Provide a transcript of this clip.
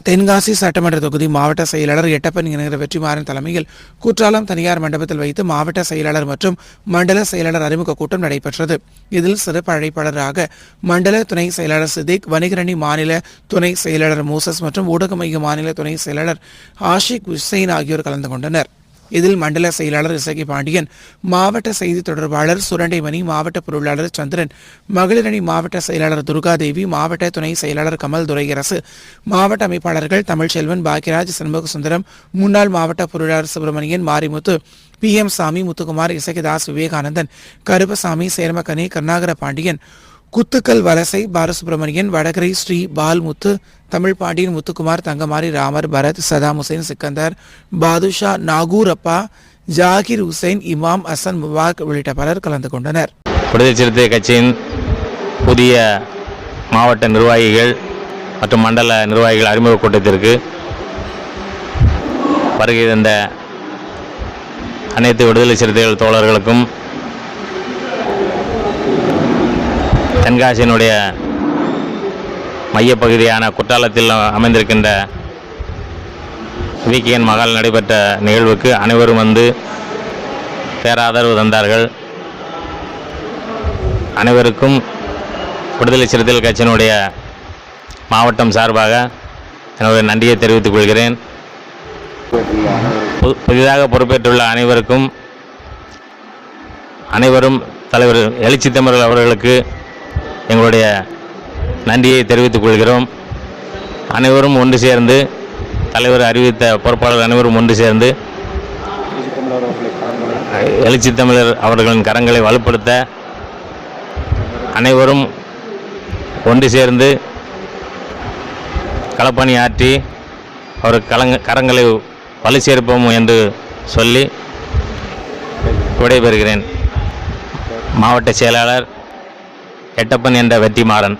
தென்காசி சட்டமன்ற தொகுதி மாவட்ட செயலாளர் எட்டப்பன் என்கிற வெற்றிமாறன் தலைமையில் குற்றாலம் தனியார் மண்டபத்தில் வைத்து மாவட்ட செயலாளர் மற்றும் மண்டல செயலாளர் அறிமுக கூட்டம் நடைபெற்றது. இதில் சிறப்பு அழைப்பாளராக மண்டல துணை செயலாளர் சித்திக், வணிகரணி மாநில துணை செயலாளர் மோசஸ் மற்றும் ஊடக மைய மாநில துணை செயலாளர் ஆஷிக் உசைன் ஆகியோர் கலந்து கொண்டனர். இதில் மண்டல செயலாளர் இசகி பாண்டியன், மாவட்ட செய்தி தொடர்பாளர் சுரண்டைமணி, மாவட்ட பொருளாளர் சந்திரன், மகளிரணி மாவட்ட செயலாளர் துர்காதேவி, மாவட்ட துணை செயலாளர் கமல் துரையரசு, மாவட்ட அமைப்பாளர்கள் தமிழ்ச்செல்வன், பாக்கியராஜ், சண்முக சுந்தரம், முன்னாள் மாவட்ட பொருளாளர் சுப்பிரமணியன், மாரிமுத்து, PM சாமி, முத்துக்குமார், இசகிதாஸ், விவேகானந்தன், கருப்பசாமி, சேர்மக்கனி, கருணாகர பாண்டியன், குத்துக்கல் வலசை பாலசுப்ரமணியன், வடகரை ஸ்ரீ பால்முத்து, தமிழ் பாண்டியன், முத்துக்குமார், தங்கமாரி, ராமர், பரத், சதாம் ஹுசைன், சிக்கந்தர், பாதுஷா, நாகூரப்பா, ஜாகிர் ஹுசைன், இமாம், ஹசன், முபாக் உள்ளிட்ட பலர் கலந்து கொண்டனர். விடுதலை சிறுத்தை கட்சியின் புதிய மாவட்ட நிர்வாகிகள் மற்றும் மண்டல நிர்வாகிகள் அறிமுக கூட்டத்திற்கு வருகை தந்த அனைத்து விடுதலை சிறுத்தைகள் தோழர்களுக்கும் தென்காசியினுடைய மையப்பகுதியான குற்றாலத்தில் அமைந்திருக்கின்ற VKN மகால் நடைபெற்ற நிகழ்வுக்கு அனைவரும் வந்து பேராதரவு தந்தார்கள். அனைவருக்கும் விடுதலை சிறுத்தைகள் கட்சியினுடைய மாவட்டம் சார்பாக என்னுடைய நன்றியை தெரிவித்துக் கொள்கிறேன். புதிதாக பொறுப்பேற்றுள்ள அனைவரும் தலைவர் எழுச்சி தமிழர் அவர்களுக்கு எங்களுடைய நன்றியை தெரிவித்துக் கொள்கிறோம். அனைவரும் ஒன்று சேர்ந்து, தலைவர் அறிவித்த பொறுப்பாளர் அனைவரும் ஒன்று சேர்ந்து எழுச்சி தமிழர் அவர்களின் கரங்களை வலுப்படுத்த அனைவரும் ஒன்று சேர்ந்து களப்பணி ஆற்றி அவர் கரங்களை வலு சேர்ப்போம் என்று சொல்லி விடைபெறுகிறேன். மாவட்ட செயலாளர் எட்டப்பன் என்ற வெற்றிமாறன்.